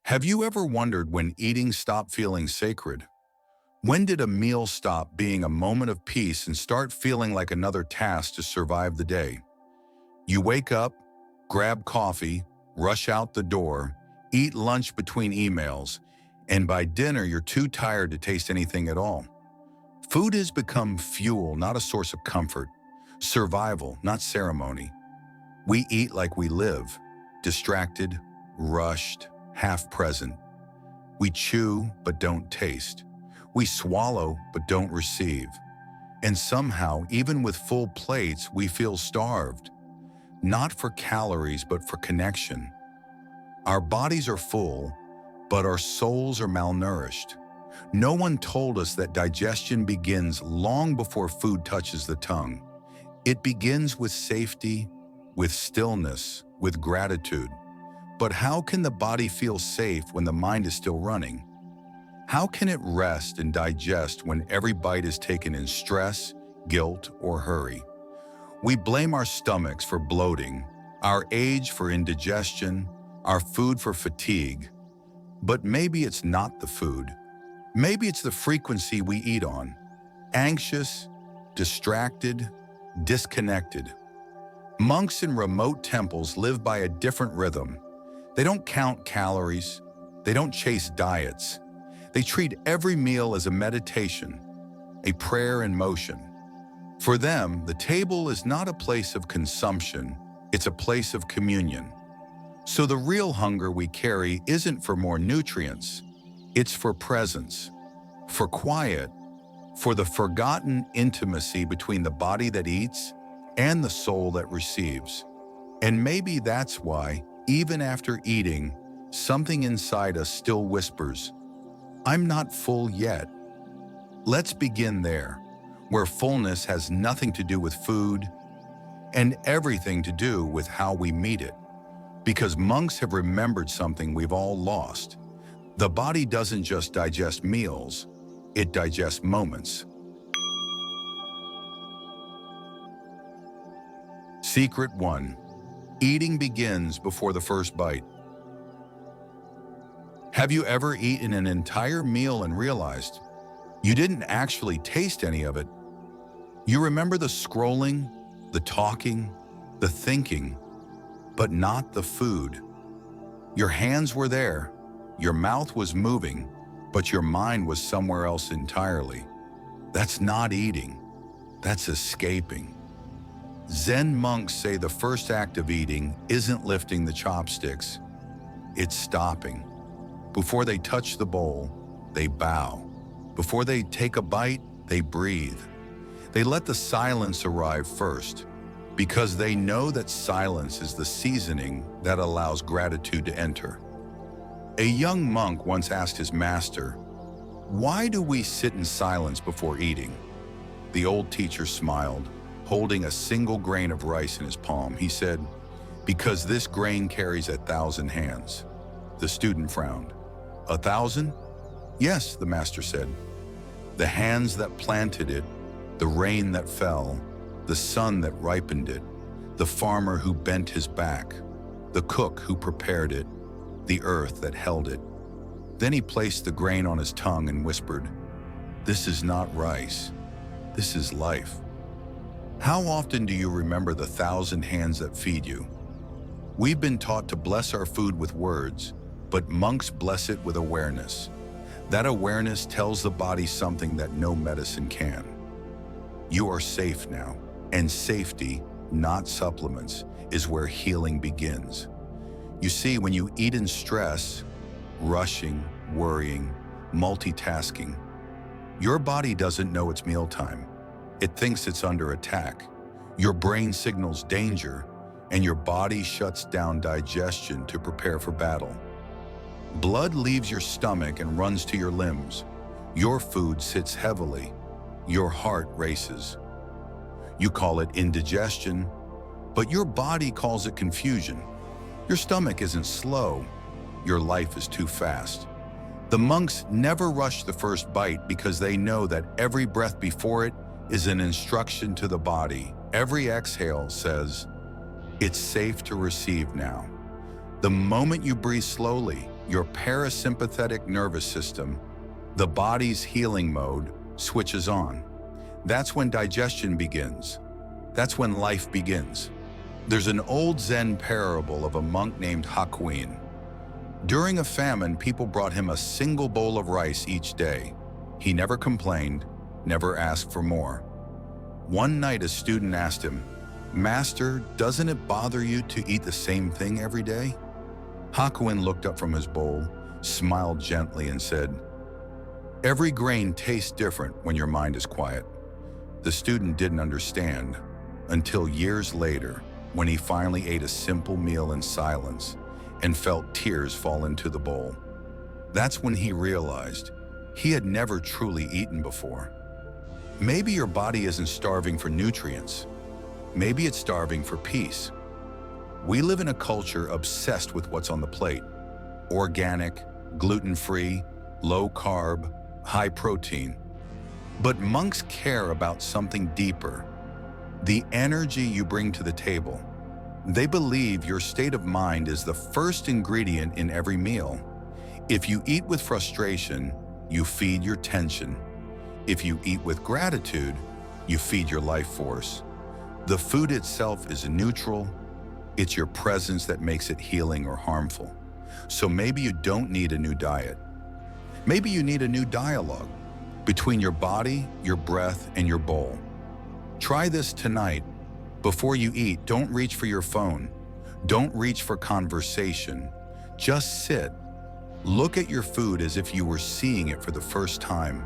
Have you ever wondered when eating stopped feeling sacred? When did a meal stop being a moment of peace and start feeling like another task to survive the day? You wake up, grab coffee, rush out the door, eat lunch between emails, and by dinner you're too tired to taste anything at all. Food has become fuel, not a source of comfort, survival, not ceremony. We eat like we live, distracted, rushed, half present. We chew but don't taste. We swallow but don't receive. And somehow, even with full plates, we feel starved. Not for calories, but for connection. Our bodies are full, but our souls are malnourished. No one told us that digestion begins long before food touches the tongue. It begins with safety, with stillness, with gratitude. But how can the body feel safe when the mind is still running? How can it rest and digest when every bite is taken in stress, guilt, or hurry? We blame our stomachs for bloating, our age for indigestion, our food for fatigue. But maybe it's not the food. Maybe it's the frequency we eat on. Anxious, distracted, disconnected. Monks in remote temples live by a different rhythm. They don't count calories. They don't chase diets. They treat every meal as a meditation, a prayer in motion. For them, the table is not a place of consumption, it's a place of communion. So the real hunger we carry isn't for more nutrients, it's for presence, for quiet, for the forgotten intimacy between the body that eats and the soul that receives. And maybe that's why, even after eating, something inside us still whispers, "I'm not full yet." Let's begin there, where fullness has nothing to do with food and everything to do with how we meet it. Because monks have remembered something we've all lost. The body doesn't just digest meals, it digests moments. Secret 1. Eating begins before the first bite. Have you ever eaten an entire meal and realized you didn't actually taste any of it? You remember the scrolling, the talking, the thinking, but not the food. Your hands were there, your mouth was moving, but your mind was somewhere else entirely. That's not eating, that's escaping. Zen monks say the first act of eating isn't lifting the chopsticks, it's stopping. Before they touch the bowl, they bow. Before they take a bite, they breathe. They let the silence arrive first, because they know that silence is the seasoning that allows gratitude to enter. A young monk once asked his master, "Why do we sit in silence before eating?" The old teacher smiled, holding a single grain of rice in his palm. He said, "Because this grain carries 1,000 hands." The student frowned. 1,000? "Yes," the master said. "The hands that planted it, the rain that fell, the sun that ripened it, the farmer who bent his back, the cook who prepared it, the earth that held it." Then he placed the grain on his tongue and whispered, "This is not rice, this is life." How often do you remember the 1,000 hands that feed you? We've been taught to bless our food with words, but monks bless it with awareness. That awareness tells the body something that no medicine can. You are safe now, and safety, not supplements, is where healing begins. You see, when you eat in stress, rushing, worrying, multitasking, your body doesn't know it's mealtime. It thinks it's under attack. Your brain signals danger, and your body shuts down digestion to prepare for battle. Blood leaves your stomach and runs to your limbs. Your food sits heavily. Your heart races. You call it indigestion, but your body calls it confusion. Your stomach isn't slow. Your life is too fast. The monks never rush the first bite because they know that every breath before it is an instruction to the body. Every exhale says, "It's safe to receive now." The moment you breathe slowly, your parasympathetic nervous system, the body's healing mode, switches on. That's when digestion begins. That's when life begins. There's an old Zen parable of a monk named Hakuin. During a famine, people brought him a single bowl of rice each day. He never complained, never asked for more. One night, a student asked him, "Master, doesn't it bother you to eat the same thing every day?" Hakuin looked up from his bowl, smiled gently, and said, "Every grain tastes different when your mind is quiet." The student didn't understand until years later, when he finally ate a simple meal in silence and felt tears fall into the bowl. That's when he realized he had never truly eaten before. Maybe your body isn't starving for nutrients. Maybe it's starving for peace. We live in a culture obsessed with what's on the plate: organic, gluten-free, low-carb, high-protein. But monks care about something deeper: the energy you bring to the table. They believe your state of mind is the first ingredient in every meal. If you eat with frustration, you feed your tension. If you eat with gratitude, you feed your life force. The food itself is neutral. It's your presence that makes it healing or harmful. So maybe you don't need a new diet. Maybe you need a new dialogue between your body, your breath, and your bowl. Try this tonight. Before you eat, don't reach for your phone. Don't reach for conversation. Just sit. Look at your food as if you were seeing it for the first time.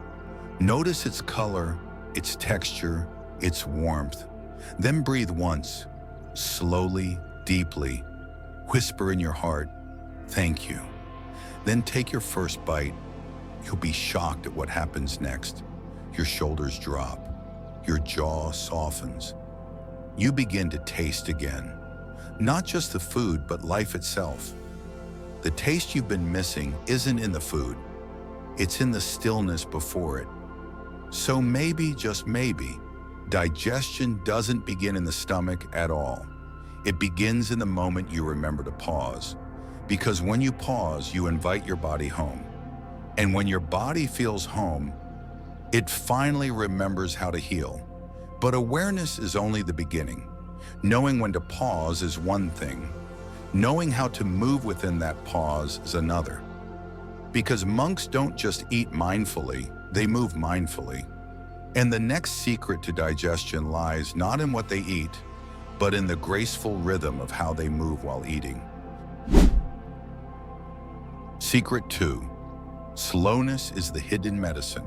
Notice its color, its texture, its warmth. Then breathe once, slowly, deeply. Whisper in your heart, "Thank you." Then take your first bite. You'll be shocked at what happens next. Your shoulders drop. Your jaw softens. You begin to taste again. Not just the food, but life itself. The taste you've been missing isn't in the food. It's in the stillness before it. So maybe, just maybe, digestion doesn't begin in the stomach at all. It begins in the moment you remember to pause. Because when you pause, you invite your body home. And when your body feels home, it finally remembers how to heal. But awareness is only the beginning. Knowing when to pause is one thing. Knowing how to move within that pause is another. Because monks don't just eat mindfully, they move mindfully. And the next secret to digestion lies not in what they eat, but in the graceful rhythm of how they move while eating. Secret 2. Slowness is the hidden medicine.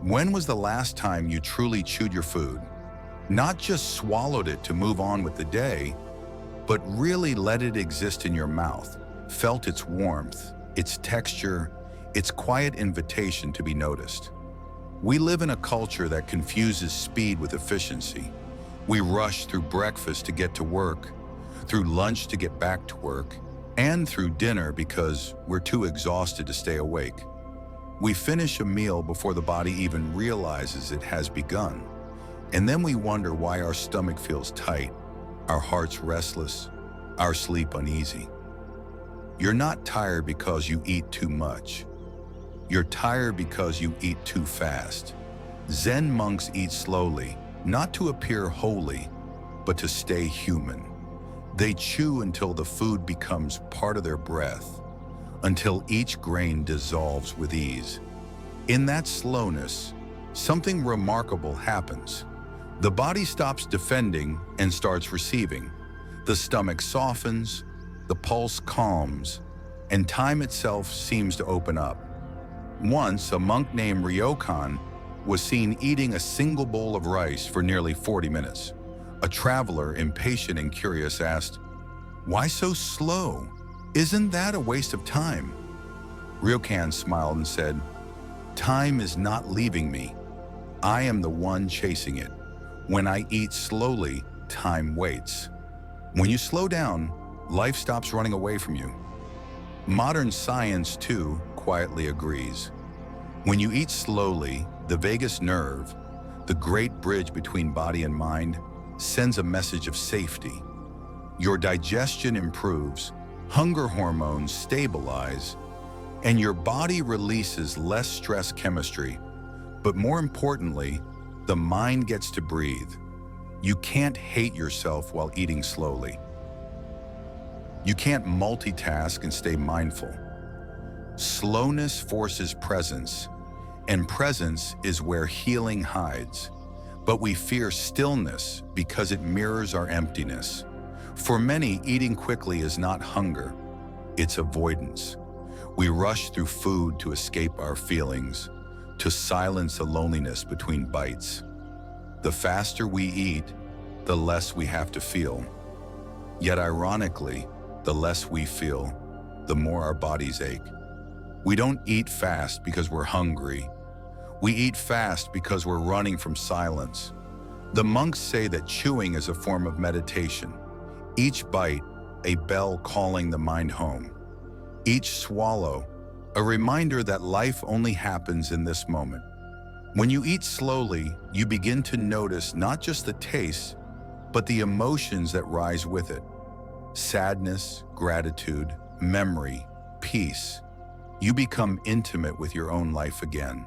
When was the last time you truly chewed your food? Not just swallowed it to move on with the day, but really let it exist in your mouth, felt its warmth, its texture, its quiet invitation to be noticed. We live in a culture that confuses speed with efficiency. We rush through breakfast to get to work, through lunch to get back to work, and through dinner because we're too exhausted to stay awake. We finish a meal before the body even realizes it has begun. And then we wonder why our stomach feels tight, our hearts restless, our sleep uneasy. You're not tired because you eat too much. You're tired because you eat too fast. Zen monks eat slowly, not to appear holy, but to stay human. They chew until the food becomes part of their breath, until each grain dissolves with ease. In that slowness, something remarkable happens. The body stops defending and starts receiving. The stomach softens, the pulse calms, and time itself seems to open up. Once, a monk named Ryokan was seen eating a single bowl of rice for nearly 40 minutes. A traveler, impatient and curious, asked, "Why so slow? Isn't that a waste of time?" Ryokan smiled and said, "Time is not leaving me. I am the one chasing it. When I eat slowly, time waits. When you slow down, life stops running away from you." Modern science, too, quietly agrees. When you eat slowly, the vagus nerve, the great bridge between body and mind, sends a message of safety. Your digestion improves, hunger hormones stabilize, and your body releases less stress chemistry. But more importantly, the mind gets to breathe. You can't hate yourself while eating slowly. You can't multitask and stay mindful. Slowness forces presence, and presence is where healing hides. But we fear stillness because it mirrors our emptiness. For many, eating quickly is not hunger, it's avoidance. We rush through food to escape our feelings, to silence the loneliness between bites. The faster we eat, the less we have to feel. Yet ironically, the less we feel, the more our bodies ache. We don't eat fast because we're hungry. We eat fast because we're running from silence. The monks say that chewing is a form of meditation. Each bite, a bell calling the mind home. Each swallow, a reminder that life only happens in this moment. When you eat slowly, you begin to notice not just the taste, but the emotions that rise with it. Sadness, gratitude, memory, peace. You become intimate with your own life again.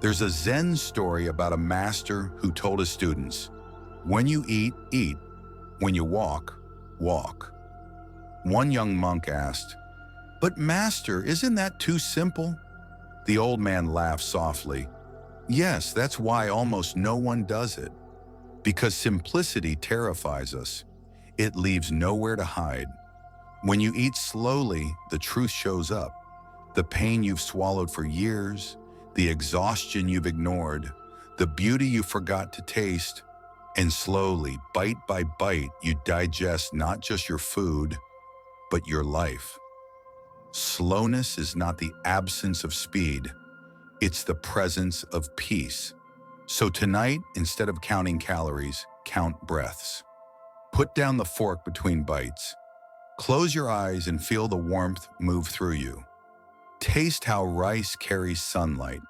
There's a Zen story about a master who told his students, "When you eat, eat. When you walk, walk." One young monk asked, "But master, isn't that too simple?" The old man laughed softly. "Yes, that's why almost no one does it. Because simplicity terrifies us. It leaves nowhere to hide. When you eat slowly, the truth shows up. The pain you've swallowed for years, the exhaustion you've ignored, the beauty you forgot to taste, and slowly, bite by bite, you digest not just your food, but your life. Slowness is not the absence of speed, it's the presence of peace. So tonight, instead of counting calories, count breaths. Put down the fork between bites. Close your eyes and feel the warmth move through you. Taste how rice carries sunlight.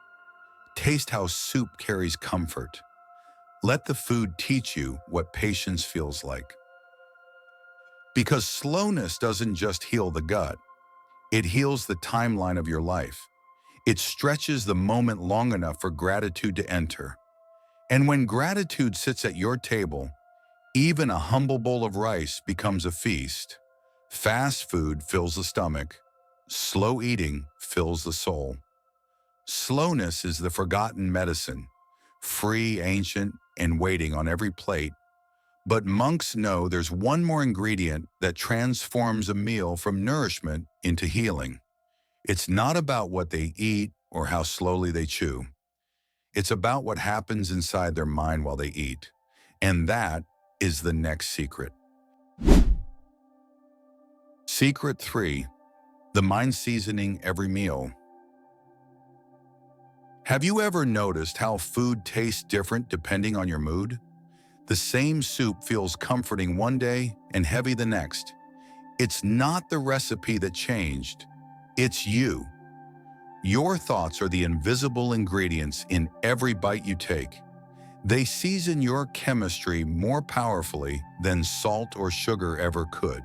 Taste how soup carries comfort. Let the food teach you what patience feels like. Because slowness doesn't just heal the gut, it heals the timeline of your life. It stretches the moment long enough for gratitude to enter. And when gratitude sits at your table, even a humble bowl of rice becomes a feast. Fast food fills the stomach. Slow eating fills the soul. Slowness is the forgotten medicine, free, ancient, and waiting on every plate. But monks know there's one more ingredient that transforms a meal from nourishment into healing. It's not about what they eat or how slowly they chew. It's about what happens inside their mind while they eat. And that is the next secret. Secret 3. The mind seasoning every meal. Have you ever noticed how food tastes different depending on your mood? The same soup feels comforting one day and heavy the next. It's not the recipe that changed, it's you. Your thoughts are the invisible ingredients in every bite you take. They season your chemistry more powerfully than salt or sugar ever could.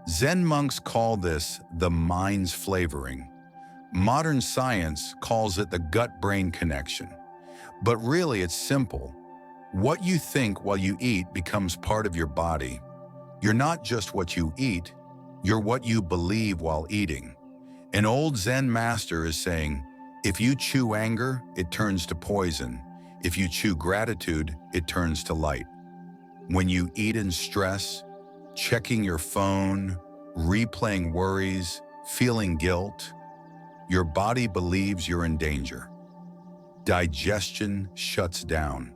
Zen monks call this the mind's flavoring. Modern science calls it the gut-brain connection. But really, it's simple. What you think while you eat becomes part of your body. You're not just what you eat, you're what you believe while eating. An old Zen master is saying, if you chew anger, it turns to poison. If you chew gratitude, it turns to light. When you eat in stress, checking your phone, replaying worries, feeling guilt, your body believes you're in danger. Digestion shuts down.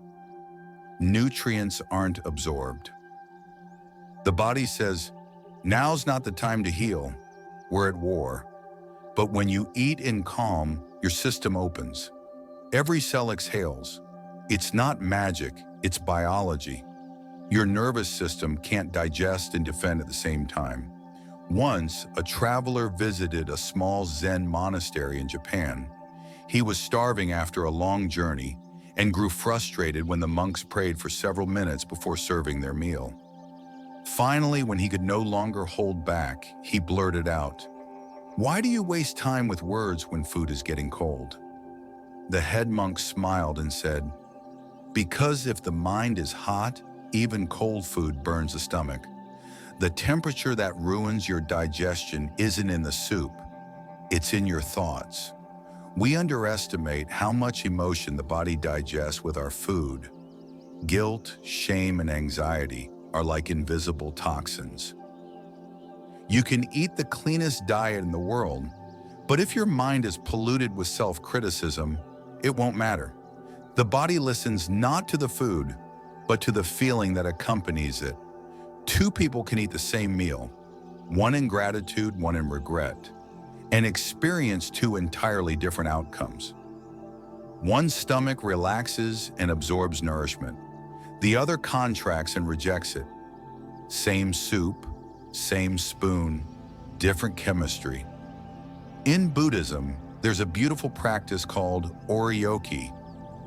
Nutrients aren't absorbed. The body says, now's not the time to heal, we're at war. But when you eat in calm, your system opens. Every cell exhales. It's not magic, it's biology. Your nervous system can't digest and defend at the same time. Once, a traveler visited a small Zen monastery in Japan. He was starving after a long journey and grew frustrated when the monks prayed for several minutes before serving their meal. Finally, when he could no longer hold back, he blurted out, "Why do you waste time with words when food is getting cold?" The head monk smiled and said, "Because if the mind is hot, even cold food burns the stomach. The temperature that ruins your digestion isn't in the soup, it's in your thoughts." We underestimate how much emotion the body digests with our food. Guilt, shame, and anxiety are like invisible toxins. You can eat the cleanest diet in the world, but if your mind is polluted with self-criticism, it won't matter. The body listens not to the food, but to the feeling that accompanies it. Two people can eat the same meal, one in gratitude, one in regret, and experience two entirely different outcomes. One's stomach relaxes and absorbs nourishment. The other contracts and rejects it. Same soup, same spoon, different chemistry. In Buddhism, there's a beautiful practice called oryoki,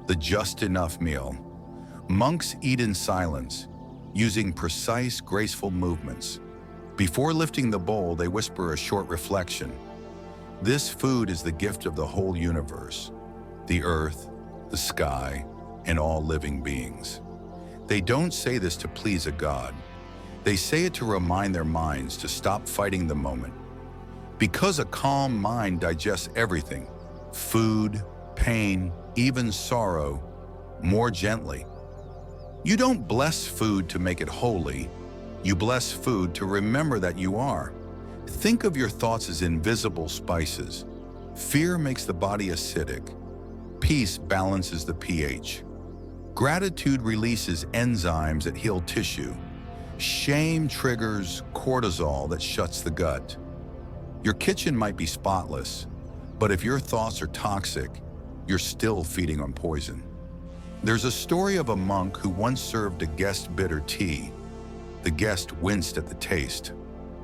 the just enough meal. Monks eat in silence, using precise, graceful movements. Before lifting the bowl, they whisper a short reflection. This food is the gift of the whole universe, the earth, the sky, and all living beings. They don't say this to please a god. They say it to remind their minds to stop fighting the moment. Because a calm mind digests everything, food, pain, even sorrow, more gently. You don't bless food to make it holy. You bless food to remember that you are. Think of your thoughts as invisible spices. Fear makes the body acidic. Peace balances the pH. Gratitude releases enzymes that heal tissue. Shame triggers cortisol that shuts the gut. Your kitchen might be spotless, but if your thoughts are toxic, you're still feeding on poison. There's a story of a monk who once served a guest bitter tea. The guest winced at the taste.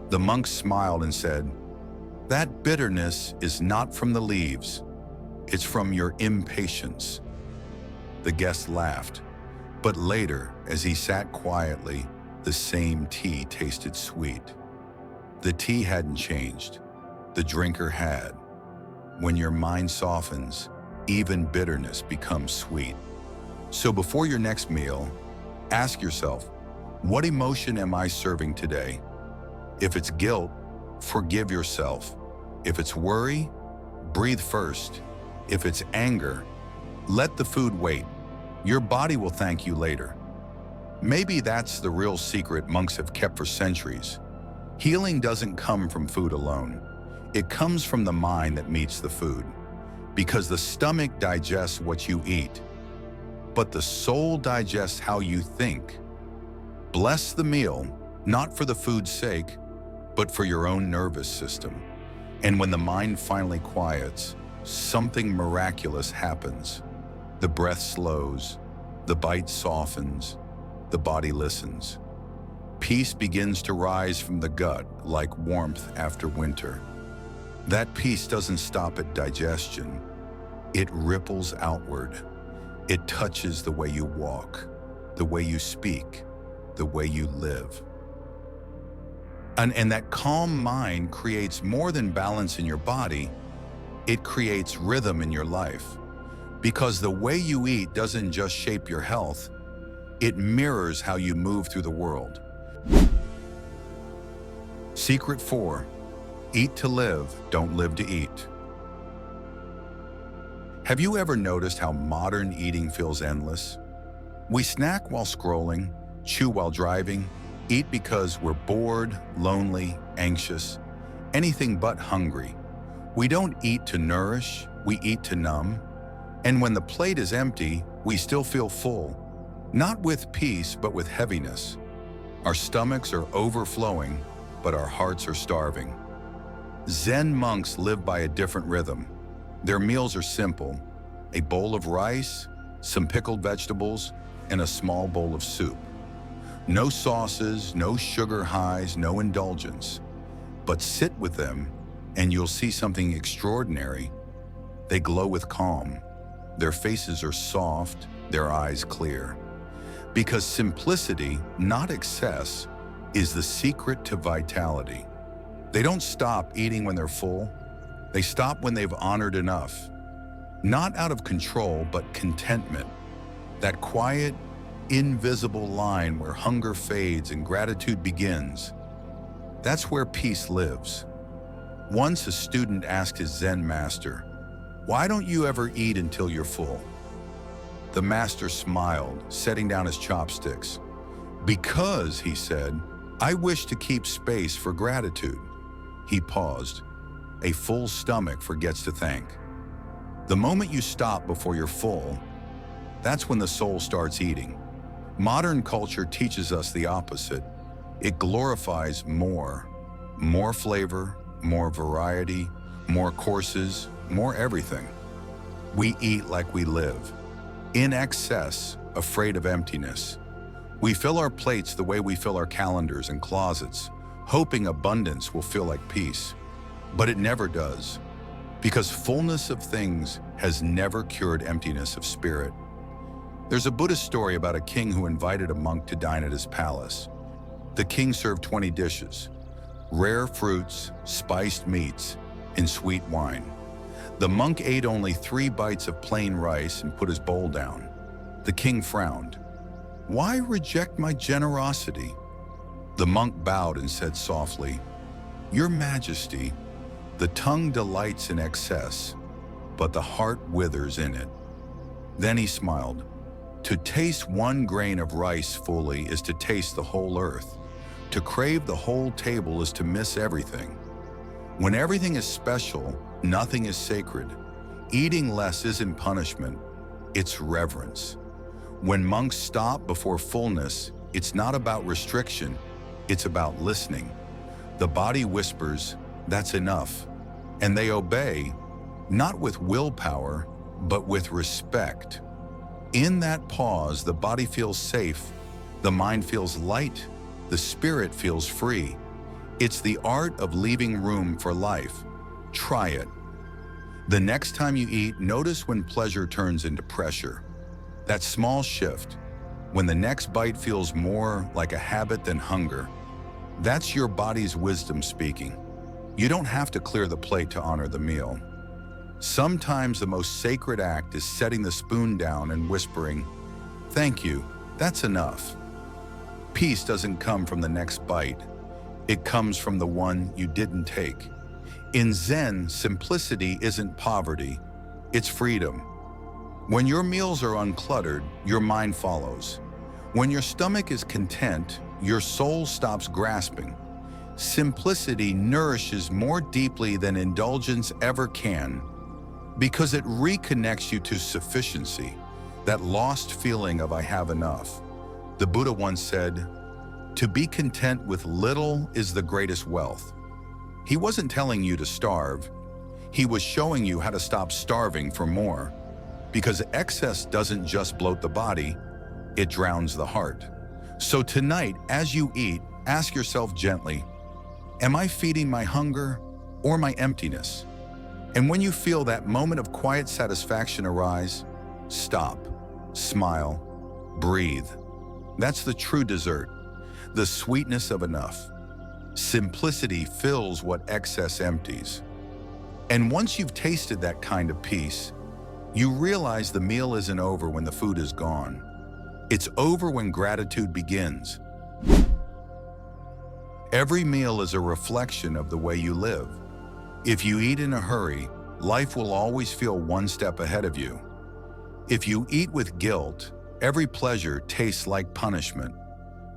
The monk smiled and said, "That bitterness is not from the leaves. It's from your impatience." The guest laughed, but later, as he sat quietly, the same tea tasted sweet. The tea hadn't changed. The drinker had. When your mind softens, even bitterness becomes sweet. So before your next meal, ask yourself, what emotion am I serving today? If it's guilt, forgive yourself. If it's worry, breathe first. If it's anger, let the food wait. Your body will thank you later. Maybe that's the real secret monks have kept for centuries. Healing doesn't come from food alone. It comes from the mind that meets the food. Because the stomach digests what you eat, but the soul digests how you think. Bless the meal, not for the food's sake, but for your own nervous system. And when the mind finally quiets, something miraculous happens. The breath slows, the bite softens, the body listens. Peace begins to rise from the gut like warmth after winter. That peace doesn't stop at digestion. It ripples outward. It touches the way you walk, the way you speak, the way you live. And that calm mind creates more than balance in your body, it creates rhythm in your life. Because the way you eat doesn't just shape your health, it mirrors how you move through the world. Secret 4. Eat to live, don't live to eat. Have you ever noticed how modern eating feels endless? We snack while scrolling, chew while driving, eat because we're bored, lonely, anxious, anything but hungry. We don't eat to nourish, we eat to numb. And when the plate is empty, we still feel full, not with peace, but with heaviness. Our stomachs are overflowing, but our hearts are starving. Zen monks live by a different rhythm. Their meals are simple: a bowl of rice, some pickled vegetables, and a small bowl of soup. No sauces, no sugar highs, no indulgence. But sit with them, and you'll see something extraordinary. They glow with calm. Their faces are soft, their eyes clear. Because simplicity, not excess, is the secret to vitality. They don't stop eating when they're full. They stop when they've honored enough. Not out of control, but contentment. That quiet, invisible line where hunger fades and gratitude begins. That's where peace lives. Once a student asked his Zen master, "Why don't you ever eat until you're full?" The master smiled, setting down his chopsticks. "Because," he said, "I wish to keep space for gratitude." He paused. A full stomach forgets to thank. The moment you stop before you're full, that's when the soul starts eating. Modern culture teaches us the opposite. It glorifies more flavor, more variety, more courses, more everything. We eat like we live, in excess, afraid of emptiness. We fill our plates the way we fill our calendars and closets, hoping abundance will feel like peace. But it never does, because fullness of things has never cured emptiness of spirit. There's a Buddhist story about a king who invited a monk to dine at his palace. The king served 20 dishes, rare fruits, spiced meats, and sweet wine. The monk ate only 3 bites of plain rice and put his bowl down. The king frowned. "Why reject my generosity?" The monk bowed and said softly, "Your Majesty, the tongue delights in excess, but the heart withers in it." Then he smiled. "To taste 1 grain of rice fully is to taste the whole earth. To crave the whole table is to miss everything. When everything is special, nothing is sacred. Eating less isn't punishment, it's reverence. When monks stop before fullness, it's not about restriction, it's about listening. The body whispers, 'That's enough,' and they obey, not with willpower, but with respect. In that pause, the body feels safe, the mind feels light, the spirit feels free. It's the art of leaving room for life. Try it. The next time you eat, notice when pleasure turns into pressure. That small shift, when the next bite feels more like a habit than hunger, that's your body's wisdom speaking. You don't have to clear the plate to honor the meal. Sometimes the most sacred act is setting the spoon down and whispering, "Thank you, that's enough." Peace doesn't come from the next bite. It comes from the one you didn't take. In Zen, simplicity isn't poverty, it's freedom. When your meals are uncluttered, your mind follows. When your stomach is content, your soul stops grasping. Simplicity nourishes more deeply than indulgence ever can, because it reconnects you to sufficiency, that lost feeling of "I have enough." The Buddha once said, "To be content with little is the greatest wealth." He wasn't telling you to starve. He was showing you how to stop starving for more, because excess doesn't just bloat the body, it drowns the heart. So tonight, as you eat, ask yourself gently, am I feeding my hunger or my emptiness? And when you feel that moment of quiet satisfaction arise, stop, smile, breathe. That's the true dessert, the sweetness of enough. Simplicity fills what excess empties. And once you've tasted that kind of peace, you realize the meal isn't over when the food is gone. It's over when gratitude begins. Every meal is a reflection of the way you live. If you eat in a hurry, life will always feel 1 step ahead of you. If you eat with guilt, every pleasure tastes like punishment.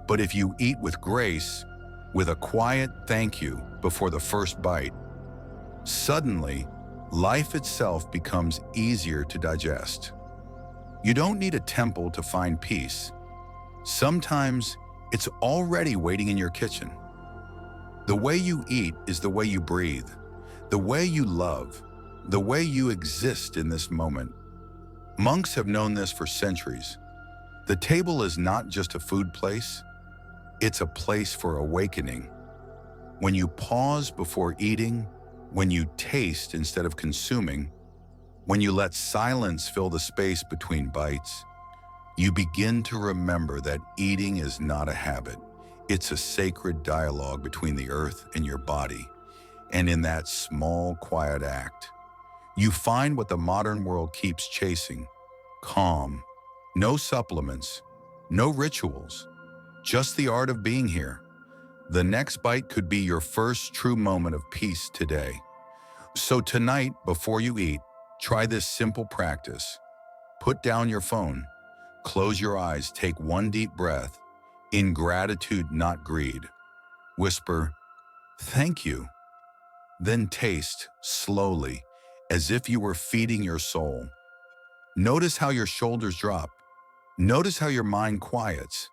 But if you eat with grace, with a quiet thank you before the first bite, suddenly, life itself becomes easier to digest. You don't need a temple to find peace. Sometimes it's already waiting in your kitchen. The way you eat is the way you breathe, the way you love, the way you exist in this moment. Monks have known this for centuries. The table is not just a food place, it's a place for awakening. When you pause before eating, when you taste instead of consuming, when you let silence fill the space between bites, you begin to remember that eating is not a habit. It's a sacred dialogue between the earth and your body. And in that small, quiet act, you find what the modern world keeps chasing: calm. No supplements, no rituals, just the art of being here. The next bite could be your first true moment of peace today. So tonight, before you eat, try this simple practice. Put down your phone, close your eyes, take one deep breath, in gratitude, not greed. Whisper, "Thank you." Then taste, slowly, as if you were feeding your soul. Notice how your shoulders drop. Notice how your mind quiets.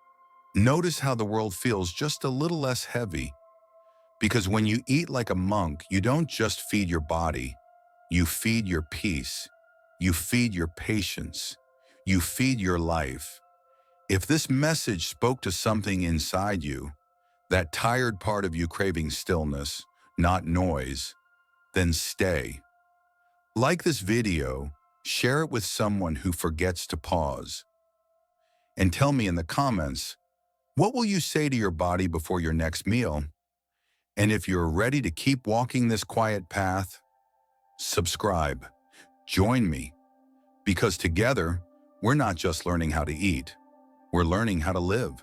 Notice how the world feels just a little less heavy. Because when you eat like a monk, you don't just feed your body, you feed your peace, you feed your patience, you feed your life. If this message spoke to something inside you, that tired part of you craving stillness, not noise, then stay. Like this video, share it with someone who forgets to pause. And tell me in the comments, what will you say to your body before your next meal? And if you're ready to keep walking this quiet path, subscribe, join me, because together, we're not just learning how to eat, we're learning how to live.